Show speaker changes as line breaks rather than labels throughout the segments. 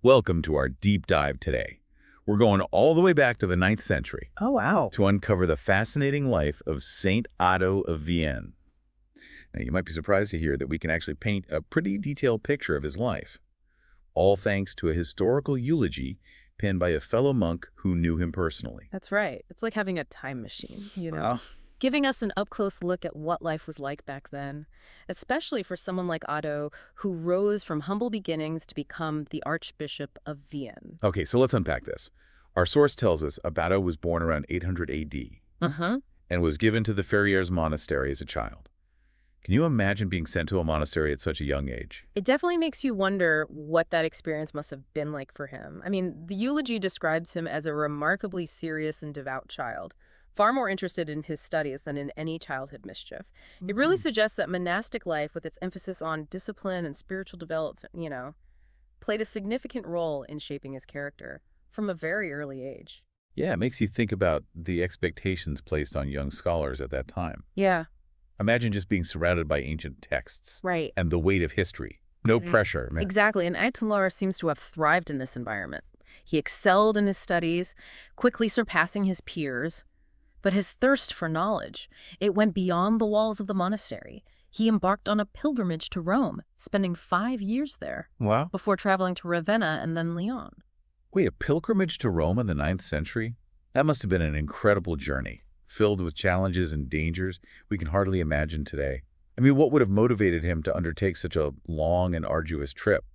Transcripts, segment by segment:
Welcome to our deep dive today. We're going all the way back to the 9th century
Oh, wow.
to uncover the fascinating life of Saint Otto of Vienne. Now, you might be surprised to hear that we can actually paint a pretty detailed picture of his life, all thanks to a historical eulogy penned by a fellow monk who knew him personally.
That's right. It's like having a time machine,
Well,
giving us an up-close look at what life was like back then, especially for someone like Otto, who rose from humble beginnings to become the Archbishop of Vienne.
okay, so let's unpack this. Our source tells us Otto was born around 800 AD
Uh-huh.
and was given to the Ferrières monastery as a child. Can you imagine being sent to a monastery at such a young age?
It definitely makes you wonder what that experience must have been like for him. I mean, the eulogy describes him as a remarkably serious and devout child, far more interested in his studies than in any childhood mischief. It really suggests that monastic life, with its emphasis on discipline and spiritual development, played a significant role in shaping his character from a very early age.
Yeah, it makes you think about the expectations placed on young scholars at that time.
Yeah,
Imagine just being surrounded by ancient texts
right.
and the weight of history. No pressure, man.
Exactly, and Ayatollah seems to have thrived in this environment. He excelled in his studies, quickly surpassing his peers, but his thirst for knowledge, it went beyond the walls of the monastery. He embarked on a pilgrimage to Rome, spending 5 years there,
Wow.
before traveling to Ravenna and then Lyon.
Wait, a pilgrimage to Rome in the 9th century? That must have been an incredible journey, filled with challenges and dangers we can hardly imagine today. I mean, what would have motivated him to undertake such a long and arduous trip?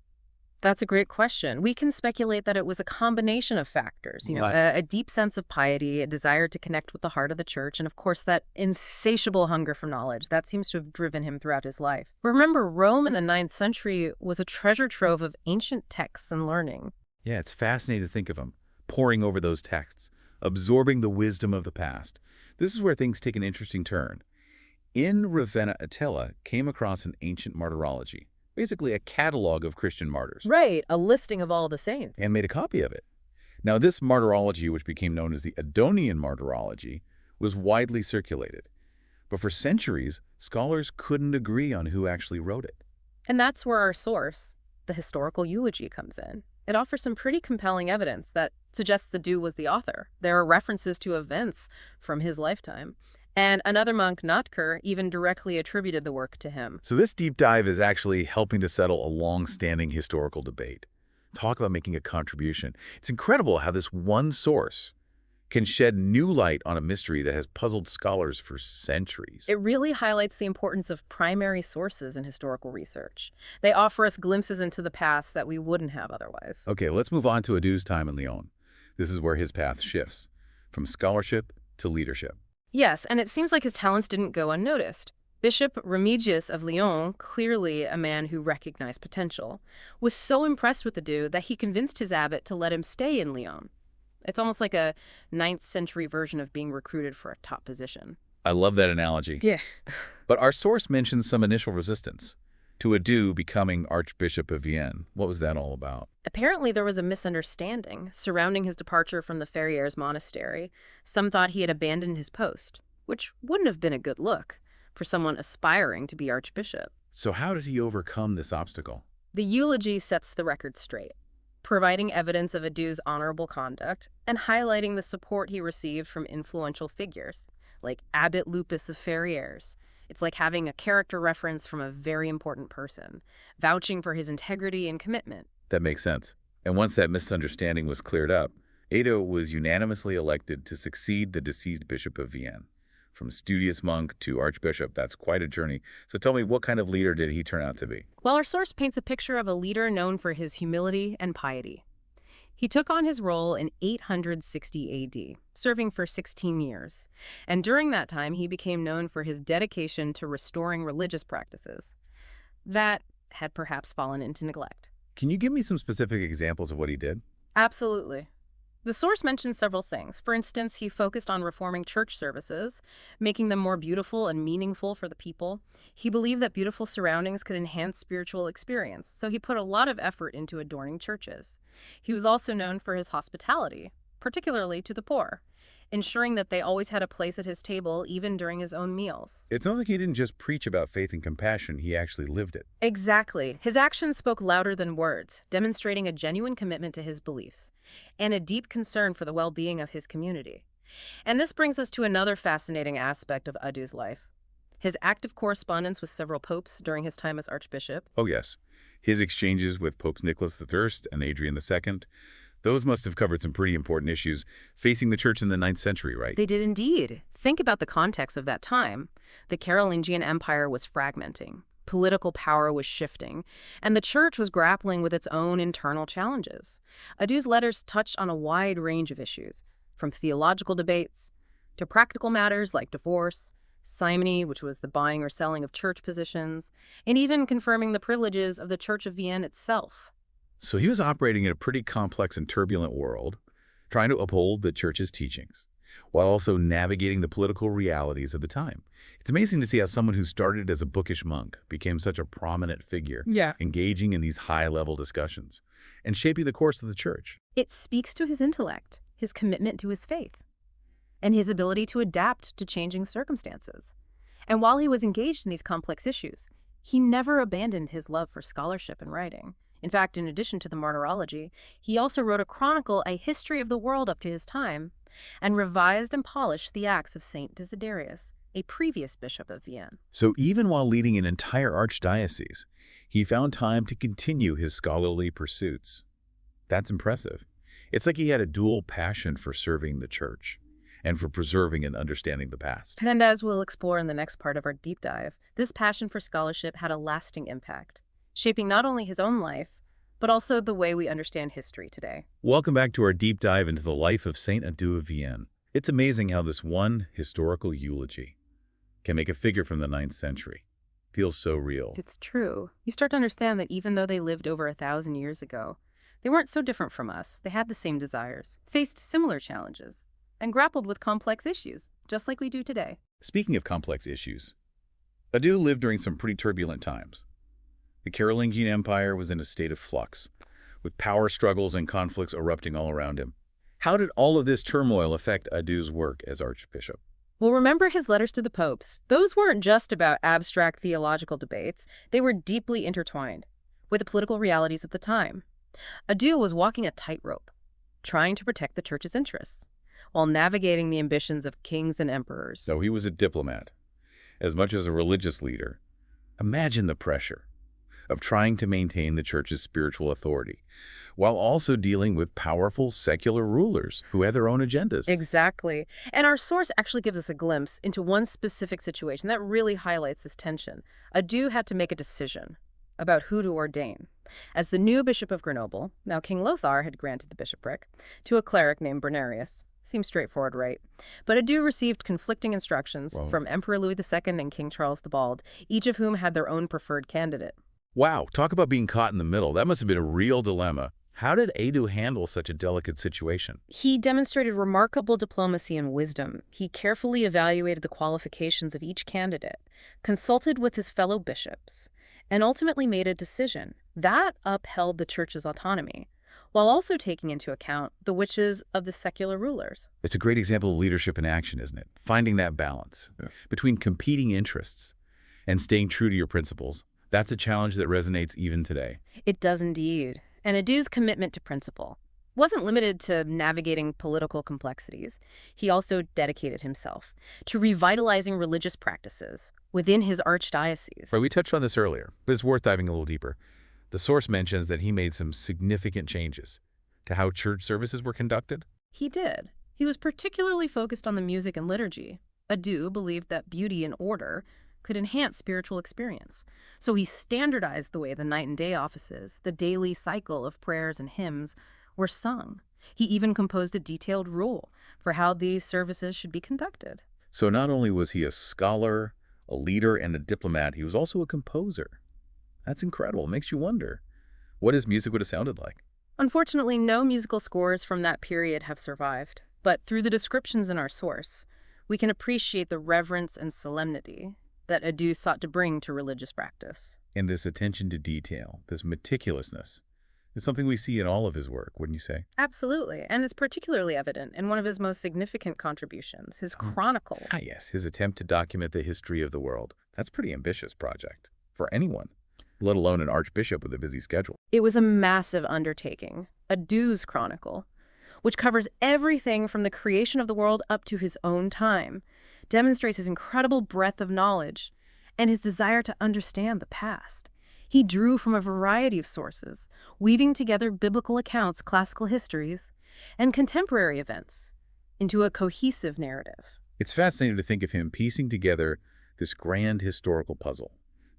That's a great question. We can speculate that it was a combination of factors,
Right.
a deep sense of piety, a desire to connect with the heart of the church, and of course that insatiable hunger for knowledge. That seems to have driven him throughout his life. Remember, Rome in the 9th century was a treasure trove of ancient texts and learning.
Yeah, it's fascinating to think of him, poring over those texts, absorbing the wisdom of the past. This is where things take an interesting turn. In Ravenna, Attila came across an ancient martyrology, basically a catalog of Christian martyrs,
Right, a listing of all the saints.
and made a copy of it. Now, this martyrology, which became known as the Adonian martyrology, was widely circulated. But for centuries, scholars couldn't agree on who actually wrote it.
And that's where our source, the historical eulogy, comes in. It offers some pretty compelling evidence that suggests the Jew was the author. There are references to events from his lifetime. And another monk, Notker, even directly attributed the work to him.
So this deep dive is actually helping to settle a long-standing historical debate. Talk about making a contribution. It's incredible how this one source can shed new light on a mystery that has puzzled scholars for centuries.
It really highlights the importance of primary sources in historical research. They offer us glimpses into the past that we wouldn't have otherwise.
Okay, let's move on to Adu's time in Lyon. This is where his path shifts, from scholarship to leadership.
Yes, and it seems like his talents didn't go unnoticed. Bishop Remigius of Lyon, clearly a man who recognized potential, was so impressed with the dude that he convinced his abbot to let him stay in Lyon. It's almost like a 9th century version of being recruited for a top position.
I love that analogy.
Yeah.
But our source mentions some initial resistance to Adu becoming Archbishop of Vienne. What was that all about?
Apparently, there was a misunderstanding surrounding his departure from the Ferrières monastery. Some thought he had abandoned his post, which wouldn't have been a good look for someone aspiring to be archbishop.
So how did he overcome this obstacle?
The eulogy sets the record straight, providing evidence of Adu's honorable conduct and highlighting the support he received from influential figures, like Abbot Lupus of Ferrières. It's like having a character reference from a very important person, vouching for his integrity and commitment.
That makes sense. And once that misunderstanding was cleared up, Ado was unanimously elected to succeed the deceased Bishop of Vienne. From studious monk to archbishop, that's quite a journey. So tell me, what kind of leader did he turn out to be?
Well, our source paints a picture of a leader known for his humility and piety. He took on his role in 860 AD, serving for 16 years. And during that time, he became known for his dedication to restoring religious practices that had perhaps fallen into neglect.
Can you give me some specific examples of what he did?
Absolutely. The source mentions several things. For instance, he focused on reforming church services, making them more beautiful and meaningful for the people. He believed that beautiful surroundings could enhance spiritual experience, so he put a lot of effort into adorning churches. He was also known for his hospitality, particularly to the poor. ensuring that they always had a place at his table, even during his own meals.
It sounds like he didn't just preach about faith and compassion, he actually lived it.
Exactly. His actions spoke louder than words, demonstrating a genuine commitment to his beliefs and a deep concern for the well-being of his community. And this brings us to another fascinating aspect of Adu's life: his active correspondence with several popes during his time as archbishop.
Oh yes, his exchanges with Popes Nicholas I and Adrian II, those must have covered some pretty important issues facing the church in the 9th century, right?
They did indeed. Think about the context of that time. The Carolingian Empire was fragmenting, political power was shifting, and the church was grappling with its own internal challenges. Adu's letters touched on a wide range of issues, from theological debates to practical matters like divorce, simony, which was the buying or selling of church positions, and even confirming the privileges of the Church of Vienne itself.
So he was operating in a pretty complex and turbulent world, trying to uphold the church's teachings, while also navigating the political realities of the time. It's amazing to see how someone who started as a bookish monk became such a prominent figure,
Yeah.
engaging in these high-level discussions and shaping the course of the church.
It speaks to his intellect, his commitment to his faith, and his ability to adapt to changing circumstances. And while he was engaged in these complex issues, he never abandoned his love for scholarship and writing. In fact, in addition to the Martyrology, he also wrote a chronicle, a history of the world up to his time, and revised and polished the Acts of Saint Desiderius, a previous bishop of Vienne.
So even while leading an entire archdiocese, he found time to continue his scholarly pursuits. That's impressive. It's like he had a dual passion for serving the church and for preserving and understanding the past.
And as we'll explore in the next part of our deep dive, this passion for scholarship had a lasting impact, shaping not only his own life, but also the way we understand history today.
Welcome back to our deep dive into the life of Saint Adu of Vienne. It's amazing how this one historical eulogy can make a figure from the 9th century. Feels so real.
It's true. You start to understand that even though they lived over 1,000 years ago, they weren't so different from us. They had the same desires, faced similar challenges, and grappled with complex issues, just like we do today.
Speaking of complex issues, Adu lived during some pretty turbulent times. The Carolingian Empire was in a state of flux, with power struggles and conflicts erupting all around him. How did all of this turmoil affect Adu's work as archbishop?
Well, remember his letters to the popes. Those weren't just about abstract theological debates. They were deeply intertwined with the political realities of the time. Adu was walking a tightrope, trying to protect the church's interests, while navigating the ambitions of kings and emperors.
So he was a diplomat, as much as a religious leader. Imagine the pressure of trying to maintain the church's spiritual authority, while also dealing with powerful secular rulers who had their own agendas.
Exactly. And our source actually gives us a glimpse into one specific situation that really highlights this tension. Adu had to make a decision about who to ordain. As the new bishop of Grenoble, now King Lothar had granted the bishopric to a cleric named Bernarius. Seems straightforward, right? But Adu received conflicting instructions from Emperor Louis II and King Charles the Bald, each of whom had their own preferred candidate.
Wow, talk about being caught in the middle. That must have been a real dilemma. How did Adu handle such a delicate situation?
He demonstrated remarkable diplomacy and wisdom. He carefully evaluated the qualifications of each candidate, consulted with his fellow bishops, and ultimately made a decision that upheld the church's autonomy, while also taking into account the wishes of the secular rulers.
It's a great example of leadership in action, isn't it? Finding that balance between competing interests and staying true to your principles. That's a challenge that resonates even today.
It does indeed. And Adu's commitment to principle wasn't limited to navigating political complexities. He also dedicated himself to revitalizing religious practices within his archdiocese.
Right, we touched on this earlier, but it's worth diving a little deeper. The source mentions that he made some significant changes to how church services were conducted.
He did. He was particularly focused on the music and liturgy. Adu believed that beauty and order could enhance spiritual experience. So he standardized the way the night and day offices, the daily cycle of prayers and hymns, were sung. He even composed a detailed rule for how these services should be conducted.
So not only was he a scholar, a leader, and a diplomat, he was also a composer. That's incredible. It makes you wonder what his music would have sounded like.
Unfortunately, no musical scores from that period have survived. But through the descriptions in our source, we can appreciate the reverence and solemnity that Adu sought to bring to religious practice.
And this attention to detail, this meticulousness, It's something we see in all of his work, wouldn't you say?
Absolutely, and it's particularly evident in one of his most significant contributions, his
Oh,
chronicle.
yes, his attempt to document the history of the world. That's a pretty ambitious project for anyone, let alone an archbishop with a busy schedule.
It was a massive undertaking, a Dew's Chronicle, which covers everything from the creation of the world up to his own time, demonstrates his incredible breadth of knowledge and his desire to understand the past. He drew from a variety of sources, weaving together biblical accounts, classical histories, and contemporary events into a cohesive narrative.
It's fascinating to think of him piecing together this grand historical puzzle,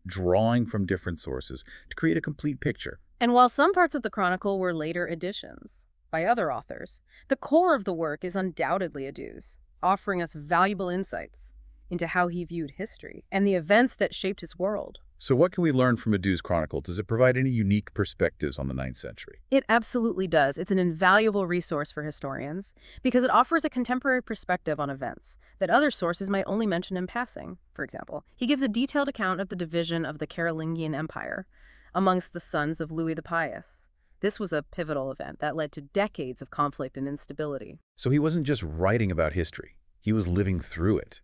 drawing from different sources to create a complete picture.
And while some parts of the Chronicle were later additions by other authors, the core of the work is undoubtedly Dew's, offering us valuable insights into how he viewed history and the events that shaped his world.
So what can we learn from Dew's Chronicle? Does it provide any unique perspectives on the 9th century?
It absolutely does. It's an invaluable resource for historians because it offers a contemporary perspective on events that other sources might only mention in passing. For example, he gives a detailed account of the division of the Carolingian Empire amongst the sons of Louis the Pious. This was a pivotal event that led to decades of conflict and instability.
So he wasn't just writing about history. He was living through it,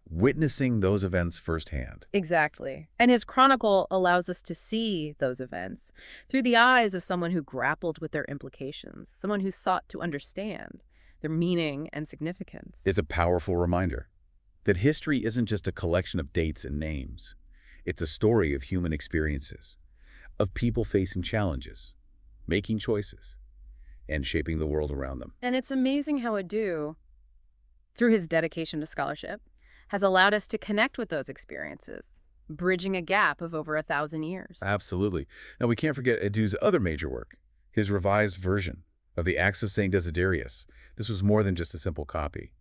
witnessing those events firsthand.
Exactly. And his chronicle allows us to see those events through the eyes of someone who grappled with their implications, someone who sought to understand their meaning and significance.
It's a powerful reminder that history isn't just a collection of dates and names. It's a story of human experiences, of people facing challenges, making choices, and shaping the world around them.
And it's amazing how Dew, through his dedication to scholarship, has allowed us to connect with those experiences, bridging a gap of over 1,000 years.
Absolutely. Now, we can't forget Dew's other major work, his revised version of the Acts of St. Desiderius. This was more than just a simple copy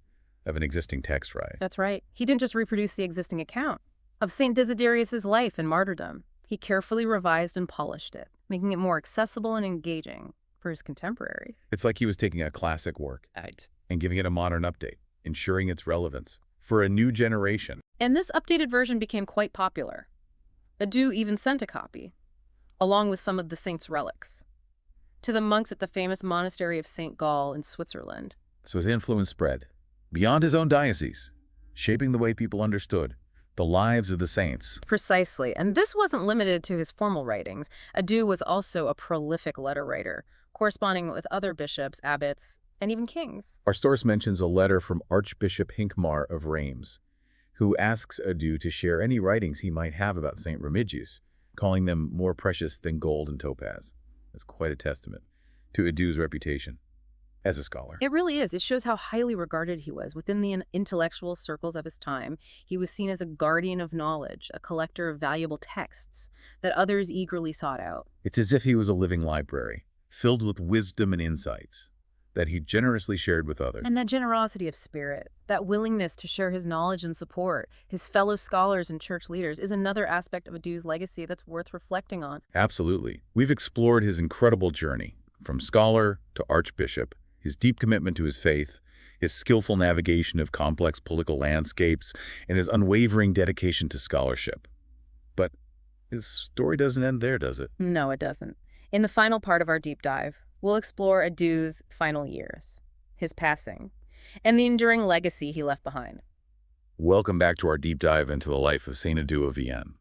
of an existing text, right?
That's right. He didn't just reproduce the existing account of St. Desiderius's life and martyrdom. He carefully revised and polished it, making it more accessible and engaging for his contemporaries.
It's like he was taking a classic work and giving it a modern update, ensuring its relevance for a new generation.
And this updated version became quite popular. Dew even sent a copy, along with some of the saint's relics, to the monks at the famous monastery of St. Gall in Switzerland.
So his influence spread beyond his own diocese, shaping the way people understood the lives of the saints.
Precisely. And this wasn't limited to his formal writings. Dew was also a prolific letter writer, corresponding with other bishops, abbots, and even kings.
Our source mentions a letter from Archbishop Hincmar of Reims, who asks Dew to share any writings he might have about St. Remigius, calling them more precious than gold and topaz. That's quite a testament to Dew's reputation as a scholar.
It really is. It shows how highly regarded he was within the intellectual circles of his time. He was seen as a guardian of knowledge, a collector of valuable texts that others eagerly sought out.
It's as if he was a living library, filled with wisdom and insights that he generously shared with others.
And that generosity of spirit, that willingness to share his knowledge and support his fellow scholars and church leaders is another aspect of Dew's legacy that's worth reflecting on.
Absolutely. We've explored his incredible journey from scholar to archbishop, his deep commitment to his faith, his skillful navigation of complex political landscapes, and his unwavering dedication to scholarship. But his story doesn't end there, does it?
No, it doesn't. In the final part of our deep dive, we'll explore Dew's final years, his passing, and the enduring legacy he left behind.
Welcome back to our deep dive into the life of Saint Dew of Vienne.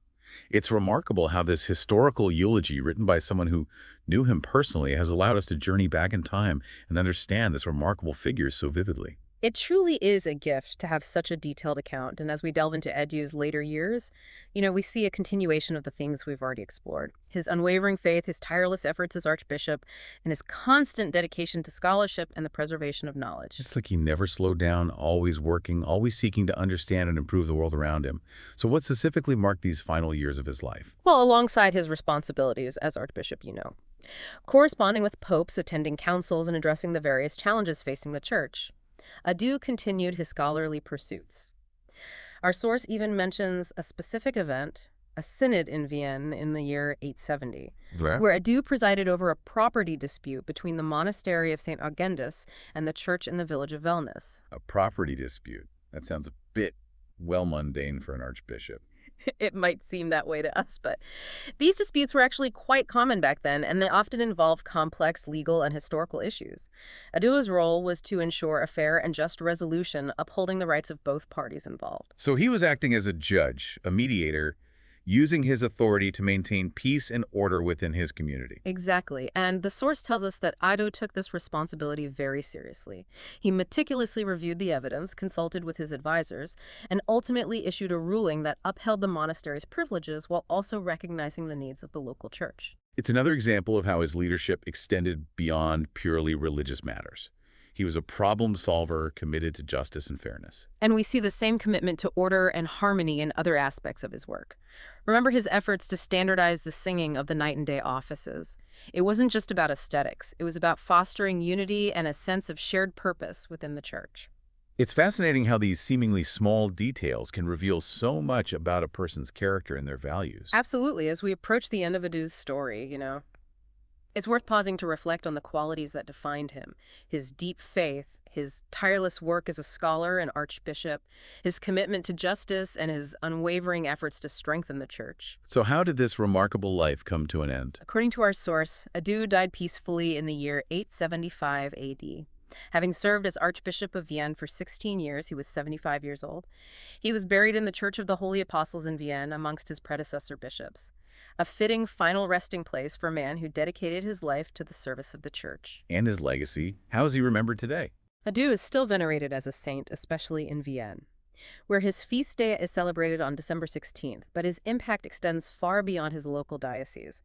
It's remarkable how this historical eulogy written by someone who knew him personally has allowed us to journey back in time and understand this remarkable figure so vividly.
It truly is a gift to have such a detailed account, and as we delve into Dew's later years, we see a continuation of the things we've already explored. His unwavering faith, his tireless efforts as archbishop, and his constant dedication to scholarship and the preservation of knowledge.
It's like he never slowed down, always working, always seeking to understand and improve the world around him. So what specifically marked these final years of his life?
Well, alongside his responsibilities as archbishop, corresponding with popes, attending councils, and addressing the various challenges facing the church, Dew continued his scholarly pursuits. Our source even mentions a specific event, a synod in Vienne in the year 870, where Dew presided over a property dispute between the monastery of St. Augendus and the church in the village of Velness.
A property dispute. That sounds a bit well mundane for an archbishop.
It might seem that way to us, but these disputes were actually quite common back then, and they often involved complex legal and historical issues. Adua's role was to ensure a fair and just resolution, upholding the rights of both parties involved.
So he was acting as a judge, a mediator, using his authority to maintain peace and order within his community.
Exactly, and the source tells us that Ido took this responsibility very seriously. He meticulously reviewed the evidence, consulted with his advisors, and ultimately issued a ruling that upheld the monastery's privileges while also recognizing the needs of the local church.
It's another example of how his leadership extended beyond purely religious matters. He was a problem solver committed to justice and fairness.
And we see the same commitment to order and harmony in other aspects of his work. Remember his efforts to standardize the singing of the night and day offices. It wasn't just about aesthetics. It was about fostering unity and a sense of shared purpose within the church.
It's fascinating how these seemingly small details can reveal so much about a person's character and their values.
Absolutely. As we approach the end of Adu's story, it's worth pausing to reflect on the qualities that defined him: his deep faith, his tireless work as a scholar and archbishop, his commitment to justice, and his unwavering efforts to strengthen the church.
So how did this remarkable life come to an end?
According to our source, Adu died peacefully in the year 875 AD. Having served as Archbishop of Vienne for 16 years, he was 75 years old. He was buried in the Church of the Holy Apostles in Vienne amongst his predecessor bishops. A fitting final resting place for a man who dedicated his life to the service of the church.
And his legacy? How is he remembered today?
Adu is still venerated as a saint, especially in Vienne, where his feast day is celebrated on December 16th, but his impact extends far beyond his local diocese.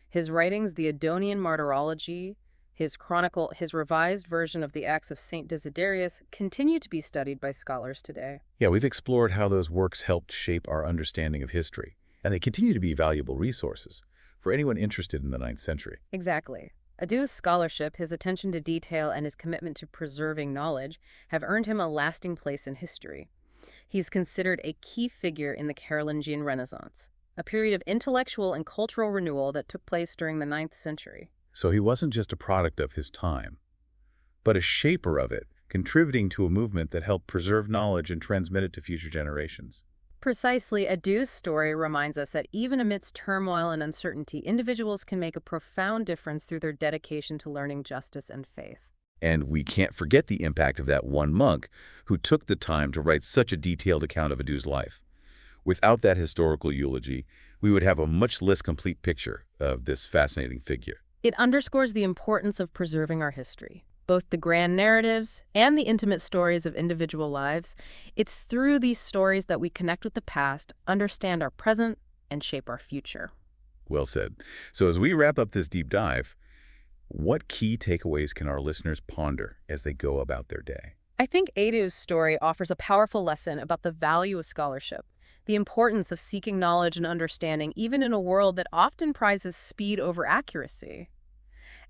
His writings, the Adonian Martyrology, his chronicle, his revised version of the Acts of St. Desiderius, continue to be studied by scholars today.
Yeah, we've explored how those works helped shape our understanding of history, and they continue to be valuable resources for anyone interested in the 9th century.
Exactly. Adu's scholarship, his attention to detail, and his commitment to preserving knowledge have earned him a lasting place in history. He's considered a key figure in the Carolingian Renaissance, a period of intellectual and cultural renewal that took place during the 9th century.
So he wasn't just a product of his time, but a shaper of it, contributing to a movement that helped preserve knowledge and transmit it to future generations.
Precisely, Adu's story reminds us that even amidst turmoil and uncertainty, individuals can make a profound difference through their dedication to learning justice and faith.
And we can't forget the impact of that one monk who took the time to write such a detailed account of Adu's life. Without that historical eulogy, we would have a much less complete picture of this fascinating figure.
It underscores the importance of preserving our history, both the grand narratives and the intimate stories of individual lives. It's through these stories that we connect with the past, understand our present, and shape our future.
Well said. So as we wrap up this deep dive, what key takeaways can our listeners ponder as they go about their day?
I think Adu's story offers a powerful lesson about the value of scholarship, the importance of seeking knowledge and understanding, even in a world that often prizes speed over accuracy.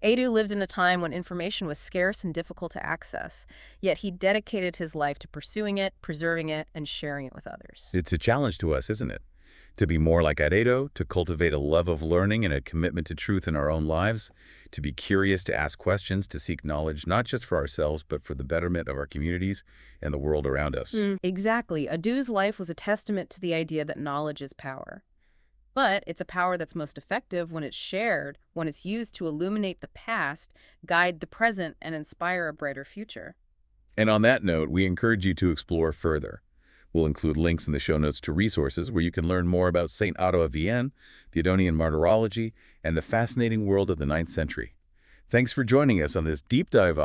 Adu lived in a time when information was scarce and difficult to access, yet he dedicated his life to pursuing it, preserving it, and sharing it with others.
It's a challenge to us, isn't it? To be more like Adedo, to cultivate a love of learning and a commitment to truth in our own lives, to be curious, to ask questions, to seek knowledge, not just for ourselves, but for the betterment of our communities and the world around us.
Exactly. Adu's life was a testament to the idea that knowledge is power. But it's a power that's most effective when it's shared, when it's used to illuminate the past, guide the present, and inspire a brighter future.
And on that note, we encourage you to explore further. We'll include links in the show notes to resources where you can learn more about St. Otto of Vienne, the Adonian Martyrology, and the fascinating world of the 9th century. Thanks for joining us on this deep dive